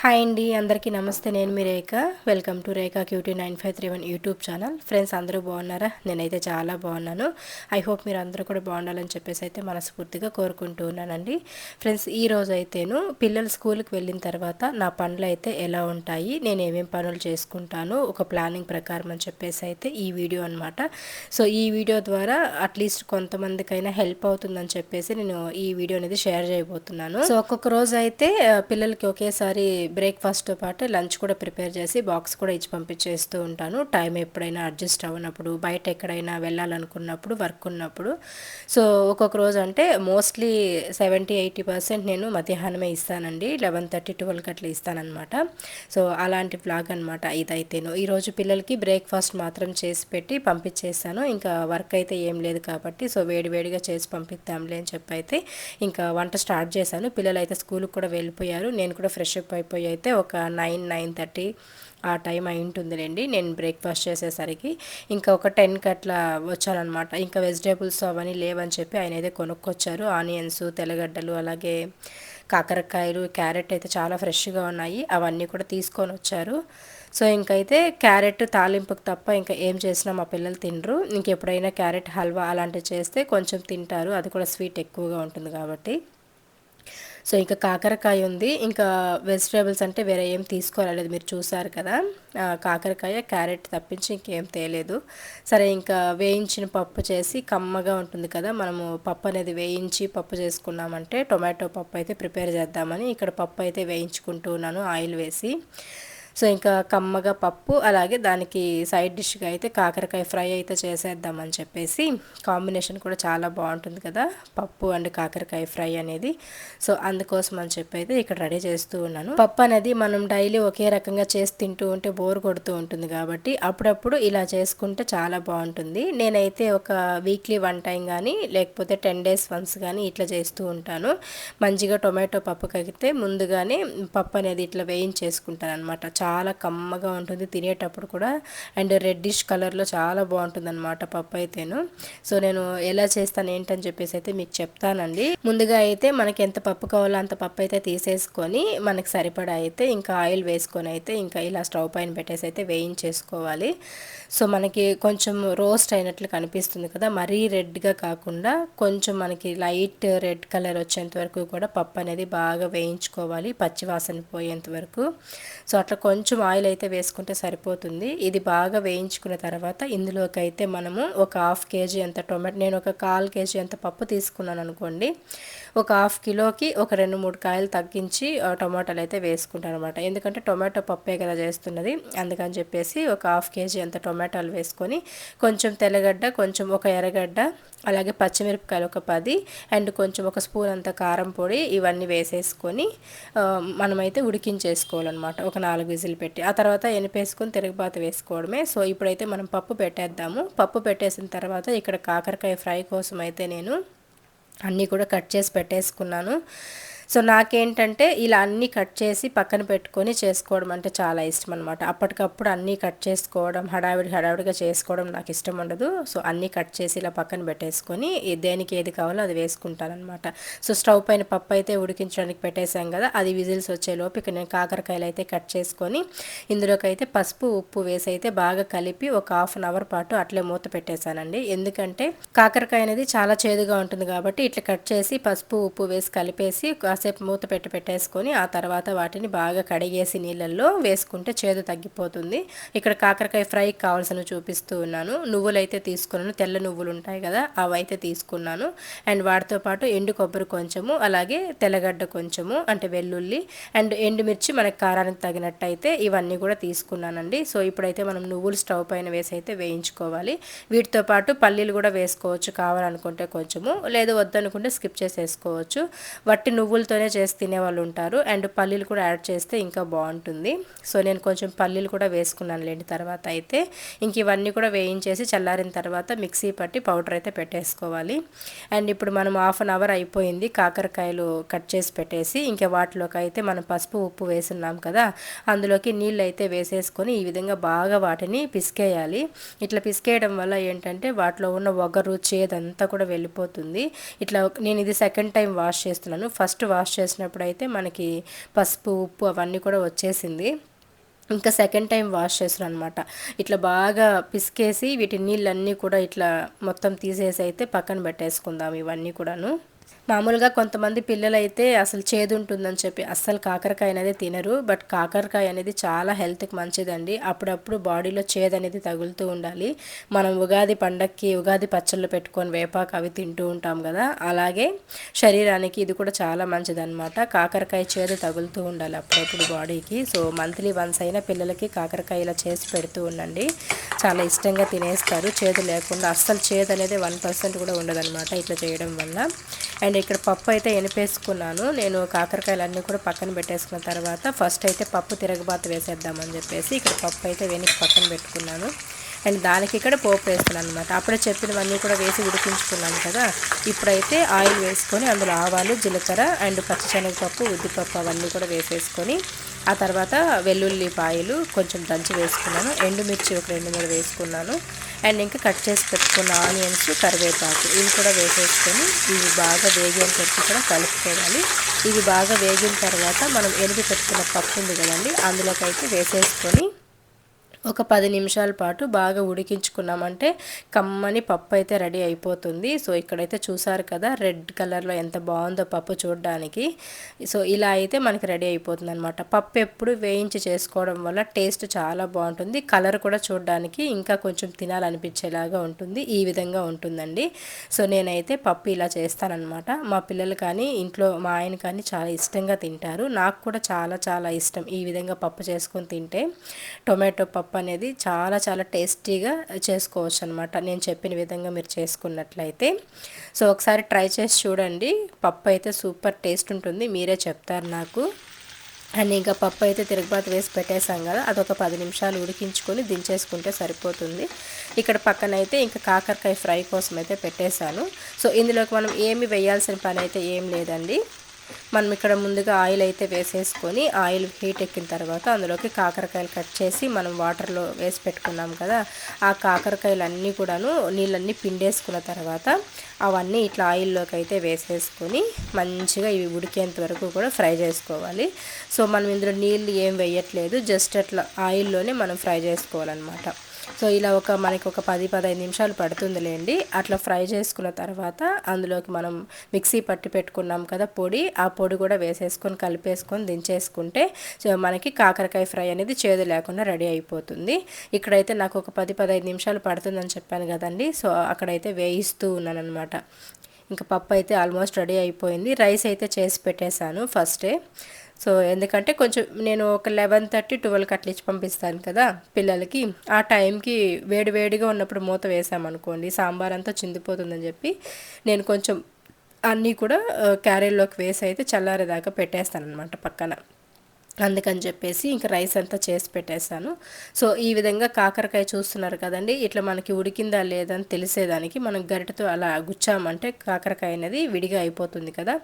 Hi అండి, అందరికీ నమస్తే. నేను మీ Rekha. Welcome to Rekha cutie 9531 YouTube channel. Friends, అందరూ బాగున్నారా? నేనైతే చాలా బాగున్నాను. ఐ హోప్ మీరు అందరూ కూడా బాగుండాలని చెప్పేసి అయితే మనస్ఫూర్తిగా కోరుకుంటూ ఉన్నానండి. ఫ్రెండ్స్, ఈ రోజు అయితేను పిల్లలు స్కూల్కి వెళ్ళిన తర్వాత నా పనులు అయితే ఎలా ఉంటాయి, నేను ఏమేమి పనులు చేసుకుంటాను ఒక ప్లానింగ్ ప్రకారం అని చెప్పేసి అయితే ఈ వీడియో అనమాట. సో ఈ వీడియో ద్వారా అట్లీస్ట్ కొంతమందికైనా హెల్ప్ అవుతుందని చెప్పేసి నేను ఈ వీడియో అనేది షేర్ చేయబోతున్నాను. సో ఒక్కొక్క రోజు అయితే పిల్లలకి ఒకేసారి బ్రేక్ఫాస్ట్తో పాటు లంచ్ కూడా ప్రిపేర్ చేసి బాక్స్ కూడా ఇచ్చి పంపించేస్తూ ఉంటాను. టైం ఎప్పుడైనా అడ్జస్ట్ అవ్వనప్పుడు, బయట ఎక్కడైనా వెళ్ళాలనుకున్నప్పుడు, వర్క్ ఉన్నప్పుడు. సో ఒక్కొక్క రోజు అంటే మోస్ట్లీ 70-80% నేను మధ్యాహ్నమే ఇస్తానండి. 11:30 12కి అట్లా ఇస్తానమాట. సో అలాంటి వ్లాగ్ అనమాట ఇదైతేను. ఈరోజు పిల్లలకి బ్రేక్ఫాస్ట్ మాత్రం చేసి పెట్టి పంపించేస్తాను. ఇంకా వర్క్ అయితే ఏం లేదు కాబట్టి సో వేడివేడిగా చేసి పంపిద్దాంలే అని చెప్పి అయితే ఇంకా వంట స్టార్ట్ చేశాను. పిల్లలు అయితే స్కూల్కి కూడా వెళ్ళిపోయారు. నేను కూడా ఫ్రెష్ అప్ అయిపోయి అయితే ఒక 9-9:30 ఆ టైం అయి ఉంటుందిలేండి నేను బ్రేక్ఫాస్ట్ చేసేసరికి. ఇంకా ఒక 10కి అట్లా వచ్చానమాట. ఇంకా వెజిటేబుల్స్ అవన్నీ లేవని చెప్పి ఆయన అయితే కొనుక్కొచ్చారు. ఆనియన్స్, తెల్లగడ్డలు, అలాగే కాకరకాయలు, క్యారెట్ అయితే చాలా ఫ్రెష్గా ఉన్నాయి. అవన్నీ కూడా తీసుకొని వచ్చారు. సో ఇంకైతే క్యారెట్ తాలింపుకి తప్ప ఇంకా ఏం చేసినా మా పిల్లలు తినరు. ఇంకెప్పుడైనా క్యారెట్ హల్వా అలాంటివి చేస్తే కొంచెం తింటారు, అది కూడా స్వీట్ ఎక్కువగా ఉంటుంది కాబట్టి. సో ఇంకా కాకరకాయ ఉంది. ఇంకా వెజిటేబుల్స్ అంటే వేరే ఏం తీసుకోరాలేదు, మీరు చూసారు కదా. కాకరకాయ, క్యారెట్ తప్పించి ఇంకేం తేలేదు. సరే ఇంకా వేయించిన పప్పు చేసి, కమ్మగా ఉంటుంది కదా, మనము పప్పు అనేది వేయించి పప్పు చేసుకున్నామంటే టొమాటో పప్పు అయితే ప్రిపేర్ చేద్దామని ఇక్కడ పప్పు అయితే వేయించుకుంటూ ఉన్నాను ఆయిల్ వేసి. సో ఇంకా కమ్మగా పప్పు, అలాగే దానికి సైడ్ డిష్గా అయితే కాకరకాయ ఫ్రై అయితే చేసేద్దామని చెప్పేసి. కాంబినేషన్ కూడా చాలా బాగుంటుంది కదా, పప్పు అండ్ కాకరకాయ ఫ్రై అనేది. సో అందుకోసం అని చెప్పి అయితే ఇక్కడ రెడీ చేస్తూ ఉన్నాను. పప్పు అనేది మనం డైలీ ఒకే రకంగా చేసి తింటూ ఉంటే బోర్ కొడుతూ ఉంటుంది కాబట్టి అప్పుడప్పుడు ఇలా చేసుకుంటే చాలా బాగుంటుంది. నేనైతే ఒక వీక్లీ 1 టైం కానీ లేకపోతే 10 days వన్స్ కానీ ఇట్లా చేస్తూ ఉంటాను. మంచిగా టొమాటో పప్పుకైతే ముందుగానే పప్పు అనేది ఇట్లా వేయించేసుకుంటాను అనమాట. చాలా కమ్మగా ఉంటుంది తినేటప్పుడు కూడా, అండ్ రెడ్డిష్ కలర్లో చాలా బాగుంటుంది అనమాట పప్పు అయితేను. సో నేను ఎలా చేస్తాను ఏంటని చెప్పేసి అయితే మీకు చెప్తానండి. ముందుగా అయితే మనకి ఎంత పప్పు కావాలో అంత పప్పు అయితే తీసేసుకొని మనకి సరిపడా అయితే ఇంకా ఆయిల్ వేసుకొని అయితే ఇంకా ఇలా స్టవ్ పైన పెట్టేసి అయితే వేయించేసుకోవాలి. సో మనకి కొంచెం రోస్ట్ అయినట్లు కనిపిస్తుంది కదా, మరీ రెడ్గా కాకుండా కొంచెం మనకి లైట్ రెడ్ కలర్ వచ్చేంత వరకు కూడా పప్పు అనేది బాగా వేయించుకోవాలి, పచ్చివాసన పోయేంత వరకు. సో అట్లా కొంచెం ఆయిల్ అయితే వేసుకుంటే సరిపోతుంది. ఇది బాగా వేయించుకున్న తర్వాత ఇందులోకి అయితే మనము ఒక 1/2 kg అంత టొమాటో, నేను ఒక 1/4 kg అంత పప్పు తీసుకున్నాను అనుకోండి, ఒక 1/2 కిలోకి ఒక 2-3 కాయలు తగ్గించి టొమాటోలు అయితే వేసుకుంటాను అనమాట. ఎందుకంటే టొమాటో పప్పే కదా చేస్తున్నది, అందుకని చెప్పేసి ఒక 1/2 kg అంత టొమాటోలు వేసుకొని, కొంచెం తెల్లగడ్డ, కొంచెం ఒక ఎర్రగడ్డ, అలాగే పచ్చిమిరపకాయలు ఒక 10, అండ్ కొంచెం ఒక స్పూన్ అంత కారం పొడి, ఇవన్నీ వేసేసుకొని మనమైతే ఉడికించేసుకోవాలన్నమాట ఒక 4 విజిల్ పెట్టి. ఆ తర్వాత ఎనిపేసుకొని తిరగబాత వేసుకోవడమే. సో ఇప్పుడైతే మనం పప్పు పెట్టేద్దాము. పప్పు పెట్టేసిన తర్వాత ఇక్కడ కాకరకాయ ఫ్రై కోసం అయితే నేను అన్నీ కూడా కట్ చేసి పెట్టేసుకున్నాను. సో నాకేంటంటే ఇలా అన్నీ కట్ చేసి పక్కన పెట్టుకొని చేసుకోవడం అంటే చాలా ఇష్టం అనమాట. అప్పటికప్పుడు అన్నీ కట్ చేసుకోవడం, హడావిడిగా చేసుకోవడం నాకు ఇష్టం ఉండదు. సో అన్నీ కట్ చేసి ఇలా పక్కన పెట్టేసుకొని దేనికి ఏది కావాలో అది వేసుకుంటానమాట. సో స్టవ్ పైన పప్పు అయితే ఉడికించడానికి పెట్టేశాం కదా, అది విజిల్స్ వచ్చేలోపు ఇక నేను కాకరకాయలు అయితే కట్ చేసుకొని ఇందులోకి అయితే పసుపు, ఉప్పు వేసి అయితే బాగా కలిపి ఒక 1/2 hour పాటు అట్లే మూత పెట్టేశానండి. ఎందుకంటే కాకరకాయ అనేది చాలా చేదుగా ఉంటుంది కాబట్టి ఇట్లా కట్ చేసి పసుపు, ఉప్పు వేసి కలిపేసి కాసేపు మూత పెట్టేసుకొని ఆ తర్వాత వాటిని బాగా కడిగేసి నీళ్ళల్లో వేసుకుంటే చేదు తగ్గిపోతుంది. ఇక్కడ కాకరకాయ ఫ్రై కావాల్సిన చూపిస్తూ ఉన్నాను. నువ్వులు అయితే తీసుకున్నాను, తెల్ల నువ్వులు ఉంటాయి కదా, అవి అయితే తీసుకున్నాను. అండ్ వాటితో పాటు ఎండు కొబ్బరి కొంచెము, అలాగే తెల్లగడ్డ కొంచెము, అంటే వెల్లుల్లి అండ్ ఎండుమిర్చి మనకి కారానికి తగినట్టు అయితే ఇవన్నీ కూడా తీసుకున్నానండి. సో ఇప్పుడైతే మనం నువ్వులు స్టవ్ పైన వేసి అయితే వేయించుకోవాలి. వీటితో పాటు పల్లీలు కూడా వేసుకోవచ్చు కావాలనుకుంటే కొంచెము, లేదు వద్దనుకుంటే స్కిప్ చేసేసుకోవచ్చు. వట్టి నువ్వులతోనే చేసి తినేవాళ్ళు ఉంటారు, అండ్ పల్లీలు కూడా యాడ్ చేస్తే ఇంకా బాగుంటుంది. సో నేను కొంచెం పల్లీలు కూడా వేసుకున్నాను లేండి తర్వాత అయితే. ఇంక ఇవన్నీ కూడా వేయించేసి చల్లారిన తర్వాత మిక్సీ పట్టి పౌడర్ అయితే పెట్టేసుకోవాలి. అండ్ ఇప్పుడు మనం 1/2 hour అయిపోయింది కాకరకాయలు కట్ చేసి పెట్టేసి. ఇంకా వాటిలోకి అయితే మనం పసుపు, ఉప్పు వేసున్నాం కదా, అందులోకి నీళ్ళు అయితే వేసేసుకొని ఈ విధంగా బాగా వాటిని పిసికేయాలి. ఇట్లా పిసికేయడం వల్ల ఏంటంటే వాటిలో ఉన్న ఒగరు, చేదంతా కూడా వెళ్ళిపోతుంది. ఇట్లా నేను ఇది సెకండ్ టైం వాష్ చేస్తున్నాను. ఫస్ట్ వాష్ చేసినప్పుడు అయితే మనకి పసుపు ఉప్పు అవన్నీ కూడా వచ్చేసింది. ఇంకా సెకండ్ టైం వాష్ చేస్తున్నాను అనమాట. ఇట్లా బాగా పిసికేసి వీటి నీళ్ళన్నీ కూడా ఇట్లా మొత్తం తీసేసి అయితే పక్కన పెట్టేసుకుందాం ఇవన్నీ కూడాను. మామూలుగా కొంతమంది పిల్లలైతే అసలు చేదు ఉంటుందని చెప్పి అస్సలు కాకరకాయ అనేది తినరు. బట్ కాకరకాయ అనేది చాలా హెల్త్కి మంచిదండి. అప్పుడప్పుడు బాడీలో చేదు అనేది తగులుతూ ఉండాలి. మనం ఉగాది పండక్కి ఉగాది పచ్చళ్ళు పెట్టుకొని వేపాకు అవి తింటూ ఉంటాం కదా, అలాగే శరీరానికి ఇది కూడా చాలా మంచిదన్నమాట. కాకరకాయ చేదు తగులుతూ ఉండాలి అప్పుడప్పుడు బాడీకి. సో మంత్లీ వన్స్ అయినా పిల్లలకి కాకరకాయ ఇలా చేసి పెడుతూ ఉండండి. చాలా ఇష్టంగా తినేస్తారు, చేదు లేకుండా. అస్సలు చేదు అనేది 1% కూడా ఉండదన్నమాట ఇట్లా చేయడం వల్ల. అండ్ ఇక్కడ పప్పు అయితే ఎనిపేసుకున్నాను నేను. కాకరకాయలన్నీ కూడా పక్కన పెట్టేసుకున్న తర్వాత ఫస్ట్ అయితే పప్పు తిరగబాత వేసేద్దామని చెప్పేసి ఇక్కడ పప్పు అయితే వెనక్కి పక్కన పెట్టుకున్నాను. అండ్ దానికి ఇక్కడ పోపు వేస్తున్నాను అనమాట. అప్పుడే చెప్పినవన్నీ కూడా వేసి ఉడికించుకున్నాను కదా. ఇప్పుడైతే ఆయిల్ వేసుకొని అందులో ఆవాలు, జీలకర్ర అండ్ పచ్చిశనగపప్పు, ఉద్దిపప్పు అవన్నీ కూడా వేసేసుకొని ఆ తర్వాత వెల్లుల్లిపాయలు కొంచెం దంచి వేసుకున్నాను. ఎండుమిర్చి ఒక 2-3 వేసుకున్నాను. అండ్ ఇంకా కట్ చేసి పెట్టుకున్న ఆనియన్స్, కరివేపాకు ఇవి కూడా వేసేసుకొని ఇవి బాగా వేగేంత వరకు కూడా కలుపుకోవాలి. ఇవి బాగా వేగిన తర్వాత మనం ఎనిపి పెట్టుకున్న పప్పు ఉంది కదండి, అందులోకి అయితే వేసేసుకొని ఒక 10 నిమిషాల పాటు బాగా ఉడికించుకున్నామంటే కమ్మని పప్పు అయితే రెడీ అయిపోతుంది. సో ఇక్కడైతే చూసారు కదా రెడ్ కలర్లో ఎంత బాగుందో పప్పు చూడడానికి. సో ఇలా అయితే మనకి రెడీ అయిపోతుంది అనమాట. పప్పు ఎప్పుడు వేయించి చేసుకోవడం వల్ల టేస్ట్ చాలా బాగుంటుంది. కలర్ కూడా చూడడానికి ఇంకా కొంచెం తినాలనిపించేలాగా ఉంటుంది. ఈ విధంగా ఉంటుందండి. సో నేనైతే పప్పు ఇలా చేస్తానన్నమాట. మా పిల్లలు కానీ ఇంట్లో మా ఆయన కానీ చాలా ఇష్టంగా తింటారు. నాకు కూడా చాలా చాలా ఇష్టం ఈ విధంగా పప్పు చేసుకొని తింటే. టొమాటో పప్పు అనేది చాలా చాలా టేస్టీగా చేసుకోవచ్చు అనమాట, నేను చెప్పిన విధంగా మీరు చేసుకున్నట్లయితే. సో ఒకసారి ట్రై చేసి చూడండి. పప్పు అయితే సూపర్ టేస్ట్ ఉంటుంది, మీరే చెప్తారు నాకు. అండ్ ఇంకా పప్పు అయితే తిరగబాతు వేసి పెట్టేసాం కదా, అదొక 10 నిమిషాలు ఉడికించుకొని దించేసుకుంటే సరిపోతుంది. ఇక్కడ పక్కన అయితే ఇంకా కాకరకాయ ఫ్రై కోసం అయితే పెట్టేశాను. సో ఇందులోకి మనం ఏమి వేయాల్సిన పని అయితే ఏం లేదండి. మనం ఇక్కడ ముందుగా ఆయిల్ అయితే వేసేసుకొని ఆయిల్ హీట్ ఎక్కిన తర్వాత అందులోకి కాకరకాయలు కట్ చేసి మనం వాటర్లో వేసి పెట్టుకున్నాం కదా, ఆ కాకరకాయలన్నీ కూడాను నీళ్ళన్నీ పిండేసుకున్న తర్వాత అవన్నీ ఇట్లా ఆయిల్లోకి అయితే వేసేసుకొని మంచిగా ఇవి ఉడికేంత వరకు కూడా ఫ్రై చేసుకోవాలి. సో మనం ఇందులో నీళ్ళు ఏం వేయట్లేదు, జస్ట్ అట్లా ఆయిల్లోనే మనం ఫ్రై చేసుకోవాలన్నమాట. సో ఇలా మనకి ఒక 10-15 నిమిషాలు పడుతుందిలేండి. అట్లా ఫ్రై చేసుకున్న తర్వాత అందులోకి మనం మిక్సీ పట్టి పెట్టుకున్నాం కదా పొడి, ఆ పొడి కూడా వేసేసుకొని కలిపేసుకొని దించేసుకుంటే సో మనకి కాకరకాయ ఫ్రై అనేది చేదు లేకుండా రెడీ అయిపోతుంది. ఇక్కడైతే నాకు ఒక 10-15 నిమిషాలు పడుతుందని చెప్పాను కదండి. సో అక్కడైతే వేయిస్తూ ఉన్నాను అనమాట. ఇంకా పప్పు అయితే ఆల్మోస్ట్ రెడీ అయిపోయింది. రైస్ అయితే చేసి పెట్టేశాను ఫస్టే. సో ఎందుకంటే కొంచెం నేను ఒక 11:30-12కి అట్లా ఇచ్చి పంపిస్తాను కదా పిల్లలకి. ఆ టైంకి వేడి వేడిగా ఉన్నప్పుడు మూత వేసామనుకోండి సాంబార్ అంతా చిందిపోతుందని చెప్పి నేను కొంచెం అన్నీ కూడా క్యారీల్లోకి వేసి అయితే చల్లారేదాకా పెట్టేస్తాను అనమాట పక్కన. అందుకని చెప్పేసి ఇంకా రైస్ అంతా చేసి పెట్టేశాను. సో ఈ విధంగా కాకరకాయ చూస్తున్నారు కదండి, ఇట్లా మనకి ఉడికిందా లేదా అని తెలిసేదానికి మనం గరిటతో అలా గుచ్చామంటే కాకరకాయ అనేది విడిగా అయిపోతుంది కదా.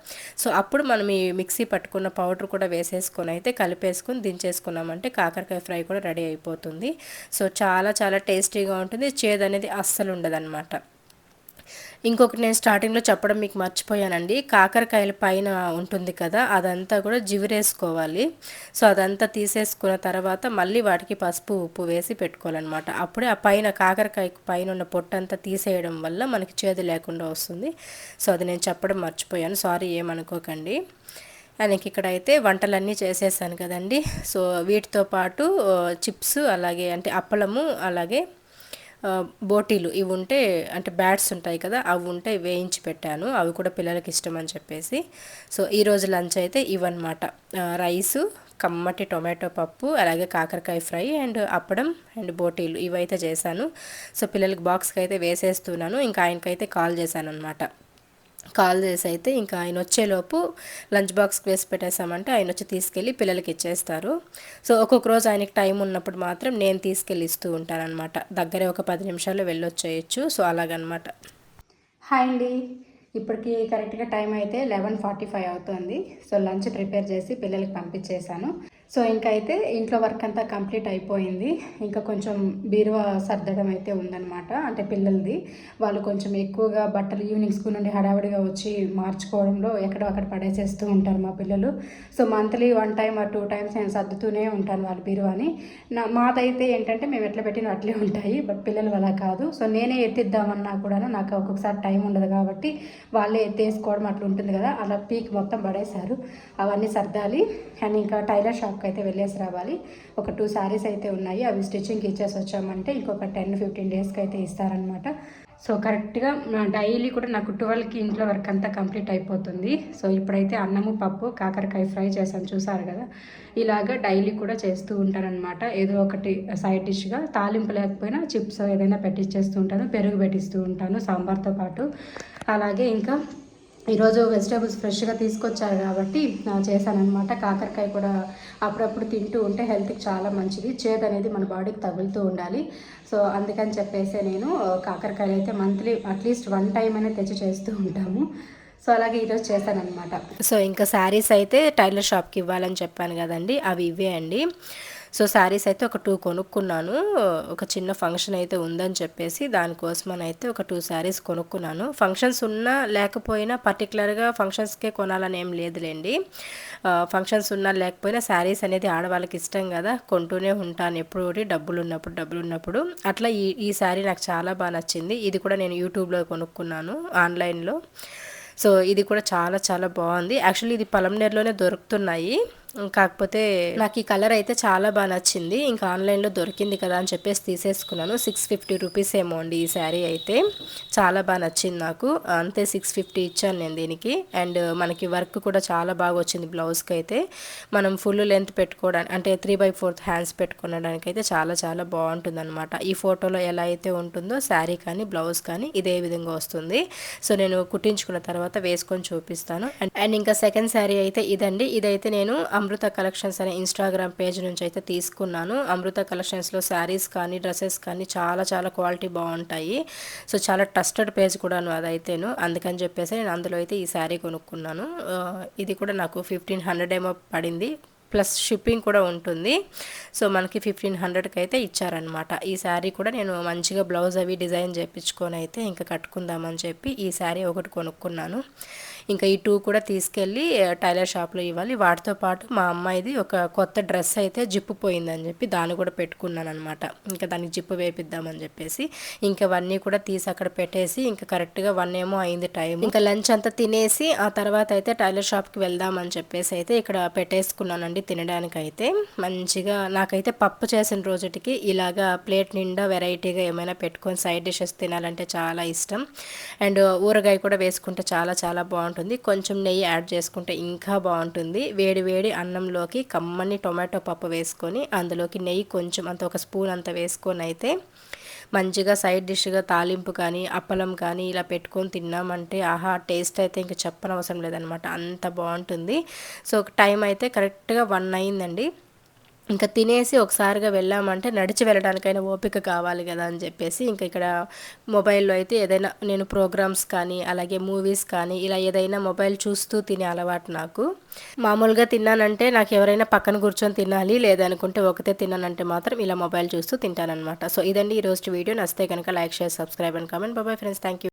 సో అప్పుడు మనం ఈ మిక్సీ పట్టుకున్న పౌడర్ కూడా వేసేసుకొని అయితే కలిపేసుకొని దించేసుకున్నామంటే కాకరకాయ ఫ్రై కూడా రెడీ అయిపోతుంది. సో చాలా చాలా టేస్టీగా ఉంటుంది, చేదు అనేది అస్సలు ఉండదన్నమాట. ఇంకొకటి నేను స్టార్టింగ్లో చెప్పడం మీకు మర్చిపోయానండి, కాకరకాయల పైన ఉంటుంది కదా అదంతా కూడా జిగురేసుకోవాలి. సో అదంతా తీసేసుకున్న తర్వాత మళ్ళీ వాటికి పసుపు ఉప్పు వేసి పెట్టుకోవాలన్నమాట. అప్పుడే ఆ పైన కాకరకాయ పైన ఉన్న పొట్టంతా తీసేయడం వల్ల మనకి చేదు లేకుండా వస్తుంది. సో అది నేను చెప్పడం మర్చిపోయాను, సారీ ఏమనుకోకండి. ఆయనకి ఇక్కడైతే వంటలన్నీ చేసేసాను కదండి. సో వీటితో పాటు చిప్స్ అలాగే అంటే అప్పలము అలాగే బోటీలు ఇవి ఉంటే అంటే బ్యాట్స్ ఉంటాయి కదా అవి ఉంటే వేయించి పెట్టాను, అవి కూడా పిల్లలకి ఇష్టం అని చెప్పేసి. సో ఈరోజు లంచ్ అయితే ఇవన్నమాట, రైసు, కమ్మటి టొమాటో పప్పు అలాగే కాకరకాయ ఫ్రై అండ్ అప్పడం అండ్ బోటీలు ఇవైతే చేశాను. సో పిల్లలకి బాక్స్కి అయితే వేసేస్తున్నాను. ఇంకా ఆయనకైతే కాల్ చేశాను అనమాట. కాల్ చేసి అయితే ఇంకా ఆయన వచ్చేలోపు లంచ్ బాక్స్కి వేసి పెట్టేసామంటే ఆయన వచ్చి తీసుకెళ్ళి పిల్లలకి ఇచ్చేస్తారు. సో ఒక్కొక్క రోజు ఆయనకి టైం ఉన్నప్పుడు మాత్రం నేను తీసుకెళ్ళి ఇస్తూ ఉంటానన్నమాట. దగ్గరే ఒక 10 నిమిషాల్లో వెళ్ళొచ్చేయచ్చు. సో అలాగనమాట. హాయ్ అండి, ఇప్పటికి కరెక్ట్గా టైం అయితే 11:45 అవుతుంది. సో లంచ్ ప్రిపేర్ చేసి పిల్లలకి పంపించేశాను. సో ఇంకా అయితే ఇంట్లో వర్క్ అంతా కంప్లీట్ అయిపోయింది. ఇంకా కొంచెం బీరువా సర్దడం అయితే ఉందన్నమాట. అంటే పిల్లలది వాళ్ళు కొంచెం ఎక్కువగా బట్టలు ఈవినింగ్ స్కూల్ నుండి హడావిడిగా వచ్చి మార్చుకోవడంలో ఎక్కడో అక్కడ పడేసేస్తూ ఉంటారు మా పిల్లలు. So monthly 1 time or 2 times నేను సర్దుతూనే ఉంటాను వాళ్ళ బీరువాని. మాదైతే ఏంటంటే మేము ఎట్లా పెట్టిన అట్లే ఉంటాయి, బట్ పిల్లలు అలా కాదు. సో నేనే ఎత్తిద్దామన్నా కూడా నాకు ఒక్కొక్కసారి టైం ఉండదు కాబట్టి వాళ్ళే ఎత్తేసుకోవడం అట్లా ఉంటుంది కదా, అలా పీక్ మొత్తం పడేశారు. అవన్నీ సర్దాలి. అండ్ ఇంకా టైలర్ షాప్కి అయితే వెళ్ళేసి రావాలి. ఒక 2 శారీస్ అయితే ఉన్నాయి, అవి స్టిచ్చింగ్కి ఇచ్చేసి వచ్చామంటే ఇంకొక 10-15 డేస్కి అయితే ఇస్తారనమాట. సో కరెక్ట్గా డైలీ కూడా నాకు 12కి ఇంట్లో వర్క్ అంతా కంప్లీట్ అయిపోతుంది. సో ఇప్పుడైతే అన్నము పప్పు కాకరకాయ ఫ్రై చేశాను, చూసారు కదా. ఇలాగ డైలీ కూడా చేస్తూ ఉంటానన్నమాట. ఏదో ఒకటి సైడ్ డిష్గా, తాలింపు లేకపోయినా చిప్స్ ఏదైనా పెట్టించేస్తూ ఉంటాను, పెరుగు పెట్టిస్తూ ఉంటాను సాంబార్తో పాటు. అలాగే ఇంకా ఈరోజు వెజిటేబుల్స్ ఫ్రెష్గా తీసుకొచ్చారు కాబట్టి చేశానమాట. కాకరకాయ కూడా అప్పుడప్పుడు తింటూ ఉంటే హెల్త్కి చాలా మంచిది, చేదు అనేది మన బాడీకి తగులుతూ ఉండాలి. సో అందుకని చెప్పేసి నేను కాకరకాయలు అయితే మంత్లీ అట్లీస్ట్ 1 టైం అనేది తెచ్చి చేస్తూ ఉంటాము. సో అలాగే ఈరోజు చేశానమాట. సో ఇంకా శారీస్ అయితే టైలర్ షాప్కి ఇవ్వాలని చెప్పాను కదండి, అవి ఇవే అండి. సో శారీస్ అయితే ఒక 2 కొనుక్కున్నాను. ఒక చిన్న ఫంక్షన్ అయితే ఉందని చెప్పేసి దానికోసమని అయితే ఒక 2 శారీస్ కొనుక్కున్నాను. ఫంక్షన్స్ ఉన్నా లేకపోయినా పర్టికులర్గా ఫంక్షన్స్కే కొనాలని ఏం లేదులేండి. ఫంక్షన్స్ ఉన్నా లేకపోయినా శారీస్ అనేది ఆడవాళ్ళకి ఇష్టం కదా, కొంటూనే ఉంటాను ఎప్పుడు డబ్బులు ఉన్నప్పుడు. అట్లా ఈ శారీ నాకు చాలా బాగా నచ్చింది. ఇది కూడా నేను యూట్యూబ్లో కొనుక్కున్నాను, ఆన్లైన్లో. సో ఇది కూడా చాలా చాలా బాగుంది. యాక్చువల్లీ ఇది పలంనేరులోనే దొరుకుతున్నాయి, కాకపోతే నాకు ఈ కలర్ అయితే చాలా బాగా నచ్చింది. ఇంకా ఆన్లైన్లో దొరికింది కదా అని చెప్పేసి తీసేసుకున్నాను. 650 రూపీస్ ఏమో అండి ఈ శారీ అయితే. చాలా బాగా నచ్చింది నాకు, అంతే 650 ఇచ్చాను నేను దీనికి. అండ్ మనకి వర్క్ కూడా చాలా బాగా వచ్చింది బ్లౌజ్కి అయితే. మనం ఫుల్ లెంత్ పెట్టుకోవడానికి, అంటే 3/4 హ్యాండ్స్ పెట్టుకోవడానికి అయితే చాలా చాలా బాగుంటుంది అనమాట. ఈ ఫోటోలో ఎలా అయితే ఉంటుందో శారీ కానీ బ్లౌజ్ కానీ ఇదే విధంగా వస్తుంది. సో నేను కుట్టించుకున్న తర్వాత వేసుకొని చూపిస్తాను. అండ్ ఇంకా సెకండ్ శారీ అయితే ఇదండి. ఇదైతే నేను అమృత కలెక్షన్స్ అనే ఇన్స్టాగ్రామ్ పేజ్ నుంచి అయితే తీసుకున్నాను. అమృత కలెక్షన్స్లో శారీస్ కానీ డ్రెస్సెస్ కానీ చాలా చాలా క్వాలిటీ బాగుంటాయి. సో చాలా ట్రస్టెడ్ పేజ్ కూడాను అదైతేను. అందుకని చెప్పేసి నేను అందులో అయితే ఈ శారీ కొనుక్కున్నాను. ఇది కూడా నాకు 1500 ఏమో పడింది, ప్లస్ షిప్పింగ్ కూడా ఉంటుంది. సో మనకి 1500కి అయితే ఇచ్చారనమాట. ఈ శారీ కూడా నేను మంచిగా బ్లౌజ్ అవి డిజైన్ చేయించుకొని అయితే ఇంకా కట్టుకుందామని చెప్పి ఈ శారీ ఒకటి కొనుక్కున్నాను. ఇంకా ఈ 2 కూడా తీసుకెళ్ళి టైలర్ షాప్లో ఇవ్వాలి. వాటితో పాటు మా అమ్మాయిది ఒక కొత్త డ్రెస్ అయితే జిప్పు పోయిందని చెప్పి దాన్ని కూడా పెట్టుకున్నాను అనమాట. ఇంకా దానికి జిప్పు వేపిద్దామని చెప్పేసి ఇంకా అవన్నీ కూడా తీసి అక్కడ పెట్టేసి ఇంకా కరెక్ట్గా 1 ఏమో అయింది టైం. ఇంకా లంచ్ అంతా తినేసి ఆ తర్వాత అయితే టైలర్ షాప్కి వెళ్దామని చెప్పేసి అయితే ఇక్కడ పెట్టేసుకున్నానండి తినడానికి అయితే. మంచిగా నాకైతే పప్పు చేసిన రోజుటికి ఇలాగా ప్లేట్ నిండా వెరైటీగా ఏమైనా పెట్టుకొని సైడ్ డిషెస్ తినాలంటే చాలా ఇష్టం. అండ్ ఊరగాయ కూడా వేసుకుంటే చాలా చాలా బాగుంటుంది. కొంచెం నెయ్యి యాడ్ చేసుకుంటే ఇంకా బాగుంటుంది. వేడి వేడి అన్నంలోకి కమ్మని టొమాటో పప్పు వేసుకొని అందులోకి నెయ్యి కొంచెం అంత ఒక స్పూన్ అంత వేసుకొని అయితే మంచిగా సైడ్ డిష్గా తాలింపు కానీ అప్పలం కానీ ఇలా పెట్టుకొని తిన్నామంటే ఆహా, టేస్ట్ అయితే ఇంక చెప్పనవసరం లేదనమాట, అంత బాగుంటుంది. సో టైం అయితే కరెక్ట్గా 1 అయిందండి. ఇంకా తినేసి ఒకసారిగా వెళ్ళామంటే నడిచి వెళ్ళడానికైనా ఓపిక కావాలి కదా అని చెప్పేసి ఇంకా ఇక్కడ మొబైల్లో అయితే ఏదైనా నేను ప్రోగ్రామ్స్ కానీ అలాగే మూవీస్ కానీ ఇలా ఏదైనా మొబైల్ చూస్తూ తినే అలవాటు నాకు. మామూలుగా తిన్నానంటే నాకు ఎవరైనా పక్కన కూర్చొని తినాలి, లేదనుకుంటే ఒకతే తిన్నానంటే మాత్రం ఇలా మొబైల్ చూస్తూ తింటానమాట. సో ఇదండి ఈరోజు వీడియో. నచ్చితే కనుక like, share, subscribe and comment. Bye friends, thank you.